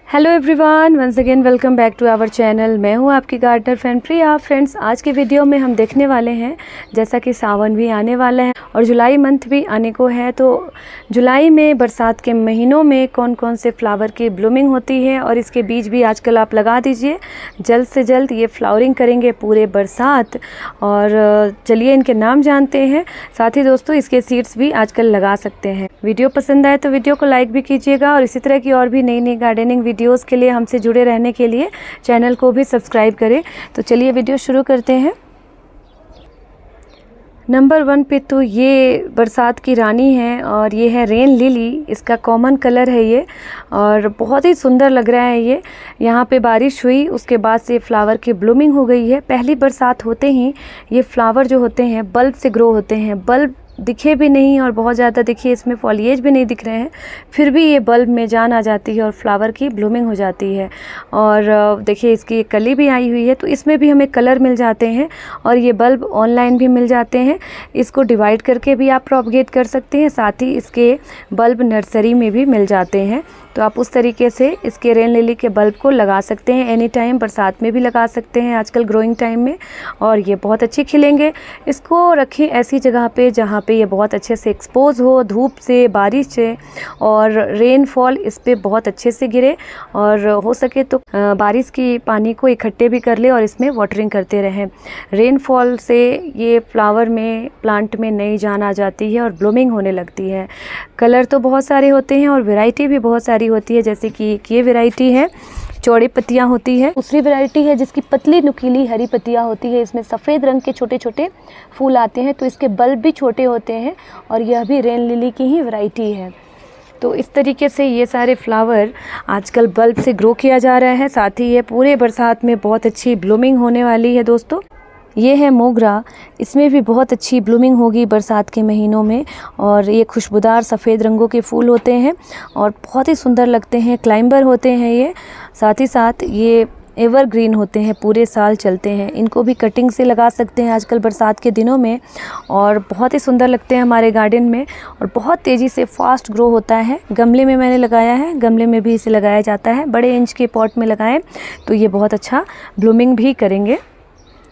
Hello everyone, once again welcome back to our channel. मैं हूं आपकी गार्डनर फ्रेंड प्रिया। Friends, आज के वीडियो में हम देखने वाले हैं, जैसा कि सावन भी आने वाला है और जुलाई मंथ भी आने को है, तो जुलाई में बरसात के महीनों में कौन कौन से फ्लावर की ब्लूमिंग होती है और इसके बीज भी आजकल आप लगा दीजिए। जल्द से जल्द ये फ्लावरिंग करेंगे पूरे बरसात। और चलिए इनके नाम जानते हैं, साथ ही दोस्तों इसके सीड्स भी आजकल लगा सकते हैं। वीडियो पसंद आए तो वीडियो को लाइक भी कीजिएगा और इसी तरह की और भी नई नई गार्डनिंग वीडियोस के लिए हमसे जुड़े रहने के लिए चैनल को भी सब्सक्राइब करें। तो चलिए वीडियो शुरू करते हैं। नंबर 1 पे तो ये बरसात की रानी है और ये है रेन लिली। इसका कॉमन कलर है ये और बहुत ही सुंदर लग रहा है ये। यहाँ पे बारिश हुई, उसके बाद से फ्लावर की ब्लूमिंग हो गई है। पहली बरसात होते ही ये फ्लावर जो होते हैं बल्ब से ग्रो होते हैं। बल्ब दिखे भी नहीं और बहुत ज़्यादा देखिए इसमें फॉलिएज भी नहीं दिख रहे हैं, फिर भी ये बल्ब में जान आ जाती है और फ्लावर की ब्लूमिंग हो जाती है। और देखिए इसकी कली भी आई हुई है, तो इसमें भी हमें कलर मिल जाते हैं और ये बल्ब ऑनलाइन भी मिल जाते हैं। इसको डिवाइड करके भी आप प्रोपगेट कर सकते हैं, साथ ही इसके बल्ब नर्सरी में भी मिल जाते हैं। तो आप उस तरीके से इसके रेन लिली के बल्ब को लगा सकते हैं एनी टाइम। बरसात में भी लगा सकते हैं आजकल ग्रोइंग टाइम में, और ये बहुत अच्छे खिलेंगे। इसको रखें ऐसी जगह पे जहाँ पे ये बहुत अच्छे से एक्सपोज हो धूप से, बारिश से, और रेनफॉल इस पे बहुत अच्छे से गिरे। और हो सके तो बारिश की पानी को इकट्ठे भी कर ले और इसमें वाटरिंग करते रहें। रेनफॉल से ये फ्लावर में, प्लांट में नई जान आ जाती है और ब्लूमिंग होने लगती है। कलर तो बहुत सारे होते हैं और वैरायटी भी बहुत सारी होती है, जैसे कि ये वैरायटी है, चौड़ी पत्तियां होती है। दूसरी वैरायटी है जिसकी पतली नुकीली हरी पत्तियां होती है। इसमें सफ़ेद रंग के छोटे छोटे फूल आते हैं, तो इसके बल्ब भी छोटे होते हैं और यह भी रेन लिली की ही वैरायटी है। तो इस तरीके से ये सारे फ्लावर आजकल बल्ब से ग्रो किया जा रहा है। साथ ही ये पूरे बरसात में बहुत अच्छी ब्लूमिंग होने वाली है दोस्तों। ये है मोगरा, इसमें भी बहुत अच्छी ब्लूमिंग होगी बरसात के महीनों में। और ये खुशबूदार सफ़ेद रंगों के फूल होते हैं और बहुत ही सुंदर लगते हैं। क्लाइंबर होते हैं ये, साथ ही साथ ये एवरग्रीन होते हैं, पूरे साल चलते हैं। इनको भी कटिंग से लगा सकते हैं आजकल बरसात के दिनों में, और बहुत ही सुंदर लगते हैं हमारे गार्डन में और बहुत तेज़ी से फास्ट ग्रो होता है। गमले में मैंने लगाया है, गमले में भी इसे लगाया जाता है। बड़े इंच के पॉट में लगाएं तो ये बहुत अच्छा ब्लूमिंग भी करेंगे।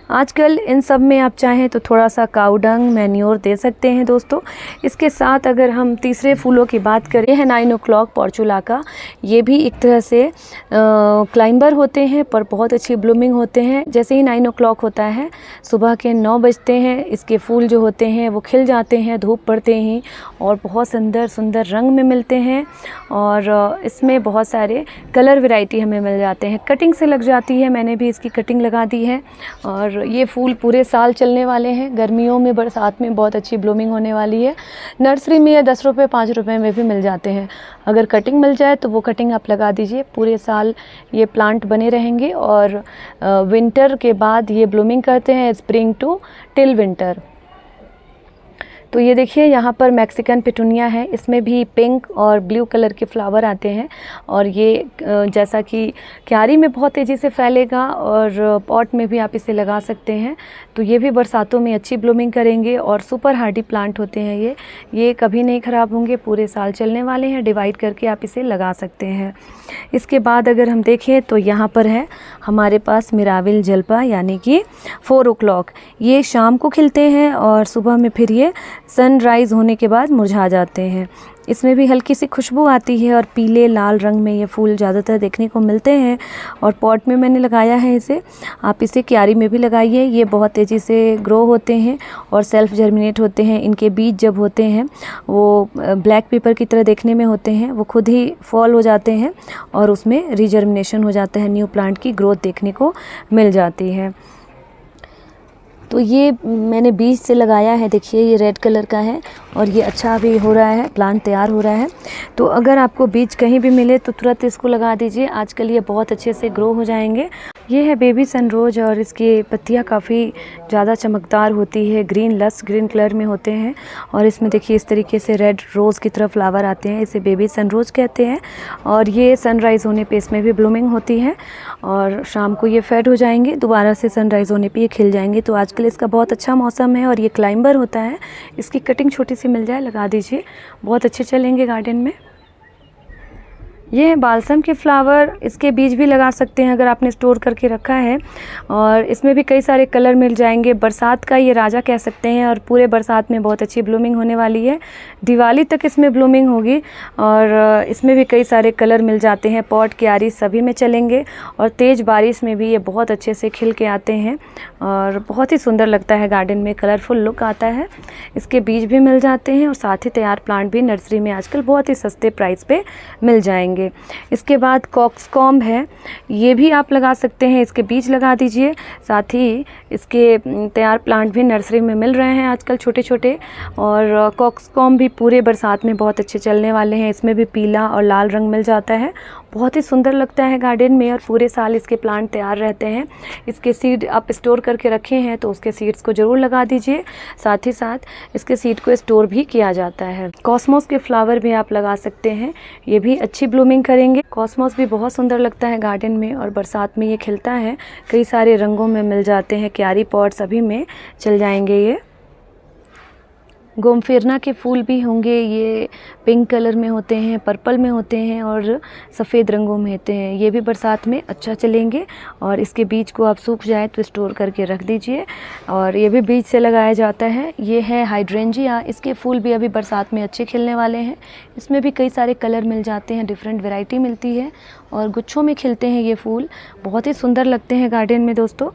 आजकल इन सब में आप चाहें तो थोड़ा सा काऊ डंग, मैन्योर दे सकते हैं दोस्तों। इसके साथ अगर हम तीसरे फूलों की बात करें, है 9 o'clock पोर्चुला का। ये भी एक तरह से क्लाइंबर होते हैं पर बहुत अच्छी ब्लूमिंग होते हैं। जैसे ही 9 o'clock होता है, सुबह के 9 बजते हैं, इसके फूल जो होते हैं वो खिल जाते हैं धूप पड़ते ही, और बहुत सुंदर सुंदर रंग में मिलते हैं। और इसमें बहुत सारे कलर वैरायटी हमें मिल जाते हैं। कटिंग से लग जाती है, मैंने भी इसकी कटिंग लगा दी है। और ये फूल पूरे साल चलने वाले हैं। गर्मियों में, बरसात में बहुत अच्छी ब्लूमिंग होने वाली है। नर्सरी में 10 रुपये 5 रुपये में भी मिल जाते हैं। अगर कटिंग मिल जाए तो वो कटिंग आप लगा दीजिए, पूरे साल ये प्लांट बने रहेंगे। और विंटर के बाद ये ब्लूमिंग करते हैं, स्प्रिंग टू टिल विंटर। तो ये देखिए यहाँ पर मैक्सिकन पिटूनिया है, इसमें भी पिंक और ब्लू कलर के फ्लावर आते हैं। और ये जैसा कि क्यारी में बहुत तेज़ी से फैलेगा और पॉट में भी आप इसे लगा सकते हैं। तो ये भी बरसातों में अच्छी ब्लूमिंग करेंगे और सुपर हार्डी प्लांट होते हैं ये कभी नहीं ख़राब होंगे, पूरे साल चलने वाले हैं। डिवाइड करके आप इसे लगा सकते हैं। इसके बाद अगर हम देखें तो यहाँ पर है हमारे पास मिराविल जलपा, यानी कि 4 o'clock। ये शाम को खिलते हैं और सुबह में फिर ये सनराइज़ होने के बाद मुरझा जाते हैं। इसमें भी हल्की सी खुशबू आती है और पीले लाल रंग में ये फूल ज़्यादातर देखने को मिलते हैं। और पॉट में मैंने लगाया है इसे, आप इसे क्यारी में भी लगाइए। ये बहुत तेज़ी से ग्रो होते हैं और सेल्फ जर्मिनेट होते हैं। इनके बीज जब होते हैं वो ब्लैक पेपर की तरह देखने में होते हैं, वो खुद ही फॉल हो जाते हैं और उसमें रीजर्मिनेशन हो जाता है, न्यू प्लांट की ग्रोथ देखने को मिल जाती है। तो ये मैंने बीज से लगाया है, देखिए ये रेड कलर का है और ये अच्छा भी हो रहा है, प्लांट तैयार हो रहा है। तो अगर आपको बीज कहीं भी मिले तो तुरंत इसको लगा दीजिए, आजकल ये बहुत अच्छे से ग्रो हो जाएंगे। ये है बेबी सनरोज और इसकी पत्तियां काफ़ी ज़्यादा चमकदार होती है, लस ग्रीन कलर में होते हैं। और इसमें देखिए इस तरीके से रेड रोज़ की तरह फ्लावर आते हैं, इसे बेबी सनरोज कहते हैं। और ये सनराइज़ होने पे इसमें भी ब्लूमिंग होती है और शाम को ये फेड हो जाएंगे, दोबारा से सनराइज़ होने पे ये खिल जाएंगे। तो आजकल इसका बहुत अच्छा मौसम है और ये क्लाइंबर होता है। इसकी कटिंग छोटी सी मिल जाए, लगा दीजिए, बहुत अच्छे चलेंगे गार्डन में। ये है बालसम के फ्लावर, इसके बीज भी लगा सकते हैं अगर आपने स्टोर करके रखा है। और इसमें भी कई सारे कलर मिल जाएंगे। बरसात का ये राजा कह सकते हैं और पूरे बरसात में बहुत अच्छी ब्लूमिंग होने वाली है। दिवाली तक इसमें ब्लूमिंग होगी और इसमें भी कई सारे कलर मिल जाते हैं। पॉट, क्यारी सभी में चलेंगे और तेज़ बारिश में भी ये बहुत अच्छे से खिल के आते हैं और बहुत ही सुंदर लगता है। गार्डन में कलरफुल लुक आता है। इसके बीज भी मिल जाते हैं और साथ ही तैयार प्लांट भी नर्सरी में आजकल बहुत ही सस्ते प्राइस पे मिल जाएंगे। इसके बाद कॉक्सकॉम्ब है, ये भी आप लगा सकते हैं। इसके बीज लगा दीजिए। साथ ही इसके तैयार प्लांट भी नर्सरी में मिल रहे हैं आजकल छोटे छोटे। और कॉक्सकॉम्ब भी पूरे बरसात में बहुत अच्छे चलने वाले हैं। इसमें भी पीला और लाल रंग मिल जाता है, बहुत ही सुंदर लगता है गार्डन में और पूरे साल इसके प्लांट तैयार रहते हैं। इसके सीड आप स्टोर करके रखे हैं तो उसके सीड्स को ज़रूर लगा दीजिए। साथ ही साथ इसके सीड को स्टोर भी किया जाता है। कॉस्मोस के फ्लावर भी आप लगा सकते हैं, ये भी अच्छी ब्लूमिंग करेंगे। कॉस्मोस भी बहुत सुंदर लगता है गार्डन में और बरसात में ये खिलता है। कई सारे रंगों में मिल जाते हैं, क्यारी पॉट सभी में चल जाएंगे। ये गोमफेरना के फूल भी होंगे, ये पिंक कलर में होते हैं, पर्पल में होते हैं और सफ़ेद रंगों में होते हैं। ये भी बरसात में अच्छा चलेंगे और इसके बीज को आप सूख जाए तो स्टोर करके रख दीजिए और ये भी बीज से लगाया जाता है। ये है हाइड्रेंजिया, इसके फूल भी अभी बरसात में अच्छे खिलने वाले हैं। इसमें भी कई सारे कलर मिल जाते हैं, डिफरेंट वैरायटी मिलती है और गुच्छों में खिलते हैं ये फूल, बहुत ही सुंदर लगते हैं गार्डन में दोस्तों।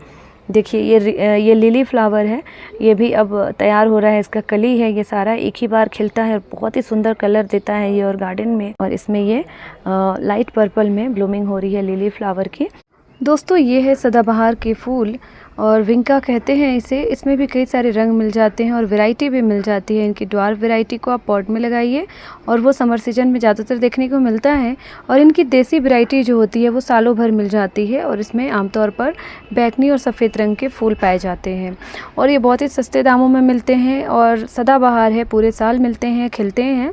देखिए ये लिली फ्लावर है, ये भी अब तैयार हो रहा है। इसका कली है, ये सारा एक ही बार खिलता है और बहुत ही सुंदर कलर देता है ये और गार्डन में। और इसमें ये लाइट पर्पल में ब्लूमिंग हो रही है लिली फ्लावर की। दोस्तों ये है सदाबहार के फूल और विंका कहते हैं इसे। इसमें भी कई सारे रंग मिल जाते हैं और वैरायटी भी मिल जाती है। इनकी ड्वार्फ वैरायटी को आप पॉट में लगाइए और वो समर सीजन में ज़्यादातर देखने को मिलता है। और इनकी देसी वैरायटी जो होती है वो सालों भर मिल जाती है और इसमें आमतौर पर बैगनी और सफ़ेद रंग के फूल पाए जाते हैं और ये बहुत ही सस्ते दामों में मिलते हैं और सदाबहार है, पूरे साल मिलते हैं, खिलते हैं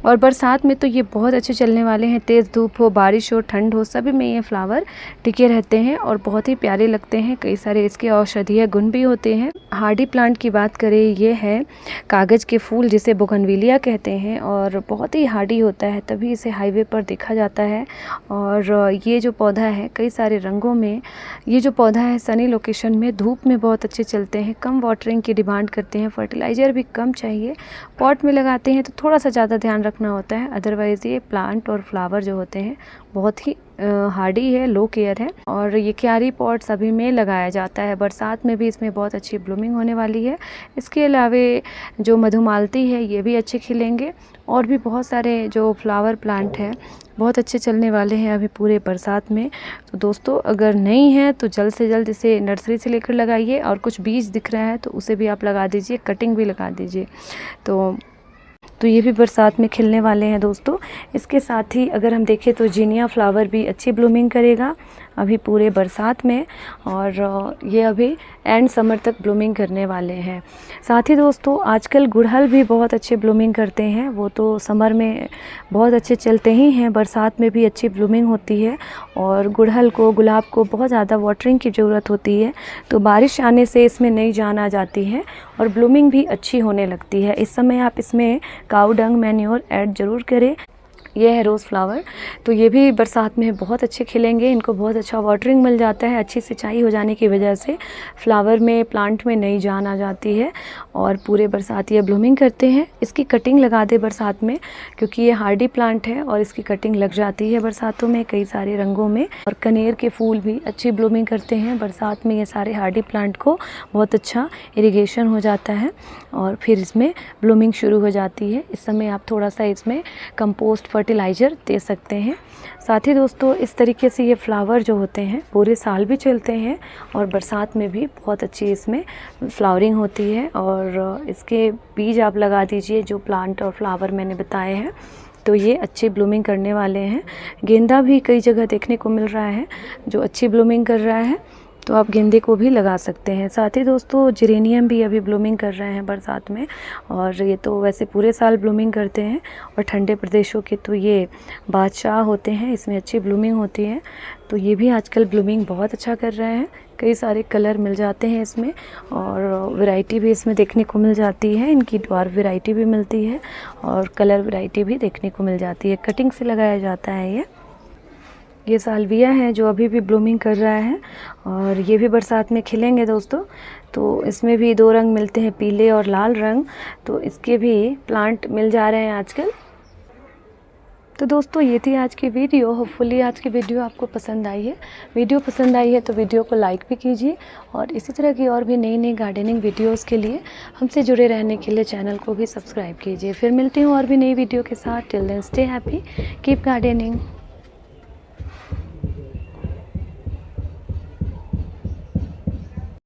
और बरसात में तो ये बहुत अच्छे चलने वाले हैं। तेज़ धूप हो, बारिश हो, ठंड हो, सभी में ये फ्लावर टिके रहते हैं और बहुत ही प्यारे लगते हैं। कई सारे इसके औषधीय गुण भी होते हैं। हार्डी प्लांट की बात करें, ये है कागज़ के फूल जिसे बोगनविलिया कहते हैं और बहुत ही हार्डी होता है, तभी इसे हाईवे पर देखा जाता है। और ये जो पौधा है कई सारे रंगों में, ये जो पौधा है सनी लोकेशन में, धूप में बहुत अच्छे चलते हैं, कम वाटरिंग की डिमांड करते हैं, फर्टिलाइज़र भी कम चाहिए। पॉट में लगाते हैं तो थोड़ा सा ज़्यादा ध्यान रखना होता है, अदरवाइज़ ये प्लांट और फ्लावर जो होते हैं बहुत ही हार्डी है, लो केयर है। और ये क्यारी पॉट सभी में लगाया जाता है। बरसात में भी इसमें बहुत अच्छी ब्लूमिंग होने वाली है। इसके अलावे जो मधुमालती है ये भी अच्छे खिलेंगे और भी बहुत सारे जो फ्लावर प्लांट हैं बहुत अच्छे चलने वाले हैं अभी पूरे बरसात में। तो दोस्तों अगर नहीं है तो जल्द से जल्द इसे नर्सरी से लेकर लगाइए और कुछ बीज दिख रहा है तो उसे भी आप लगा दीजिए, कटिंग भी लगा दीजिए। तो ये भी बरसात में खिलने वाले हैं दोस्तों। इसके साथ ही अगर हम देखें तो जीनिया फ्लावर भी अच्छी ब्लूमिंग करेगा अभी पूरे बरसात में और ये अभी एंड समर तक ब्लूमिंग करने वाले हैं। साथ ही दोस्तों आजकल गुड़हल भी बहुत अच्छे ब्लूमिंग करते हैं, वो तो समर में बहुत अच्छे चलते ही हैं, बरसात में भी अच्छी ब्लूमिंग होती है। और गुड़हल को, गुलाब को बहुत ज़्यादा वाटरिंग की ज़रूरत होती है, तो बारिश आने से इसमें नई जान आ जाती है और ब्लूमिंग भी अच्छी होने लगती है। इस समय आप इसमें काऊ डंग मैन्योर ऐड ज़रूर करें। ये है रोज़ फ्लावर, तो ये भी बरसात में बहुत अच्छे खिलेंगे। इनको बहुत अच्छा वाटरिंग मिल जाता है, अच्छी सिंचाई हो जाने की वजह से फ्लावर में, प्लांट में नई जान आ जाती है और पूरे बरसात ये ब्लूमिंग करते हैं। इसकी कटिंग लगा दे बरसात में, क्योंकि ये हार्डी प्लांट है और इसकी कटिंग लग जाती है बरसातों में कई सारे रंगों में। और कनेर के फूल भी अच्छी ब्लूमिंग करते हैं बरसात में। ये सारे हार्डी प्लांट को बहुत अच्छा इरिगेशन हो जाता है और फिर इसमें ब्लूमिंग शुरू हो जाती है। इस समय आप थोड़ा सा इसमें कंपोस्ट, फर्टिलाइज़र दे सकते हैं। साथ ही दोस्तों इस तरीके से ये फ्लावर जो होते हैं पूरे साल भी चलते हैं और बरसात में भी बहुत अच्छी इसमें फ्लावरिंग होती है। और इसके बीज आप लगा दीजिए जो प्लांट और फ्लावर मैंने बताए हैं, तो ये अच्छी ब्लूमिंग करने वाले हैं। गेंदा भी कई जगह देखने को मिल रहा है जो अच्छी ब्लूमिंग कर रहा है, तो आप गेंदे को भी लगा सकते हैं। साथ ही दोस्तों जेरेनियम भी अभी ब्लूमिंग कर रहे हैं बरसात में, और ये तो वैसे पूरे साल ब्लूमिंग करते हैं और ठंडे प्रदेशों के तो ये बादशाह होते हैं, इसमें अच्छी ब्लूमिंग होती है। तो ये भी आजकल ब्लूमिंग बहुत अच्छा कर रहे हैं, कई सारे कलर मिल जाते हैं इसमें और वैरायटी भी इसमें देखने को मिल जाती है। इनकी ड्वार्फ वैरायटी भी मिलती है और कलर वैरायटी भी देखने को मिल जाती है। कटिंग से लगाया जाता है ये। ये साल्विया है जो अभी भी ब्लूमिंग कर रहा है और ये भी बरसात में खिलेंगे दोस्तों। तो इसमें भी 2 रंग मिलते हैं, पीले और लाल रंग। तो इसके भी प्लांट मिल जा रहे हैं आजकल। तो दोस्तों ये थी आज की वीडियो। होपफुली आज की वीडियो आपको पसंद आई है। वीडियो पसंद आई है तो वीडियो को लाइक भी कीजिए और इसी तरह की और भी नई नई गार्डनिंग वीडियोस के लिए हमसे जुड़े रहने के लिए चैनल को भी सब्सक्राइब कीजिए। फिर मिलती हूँ और भी नई वीडियो के साथ। Till then stay happy, keep gardening.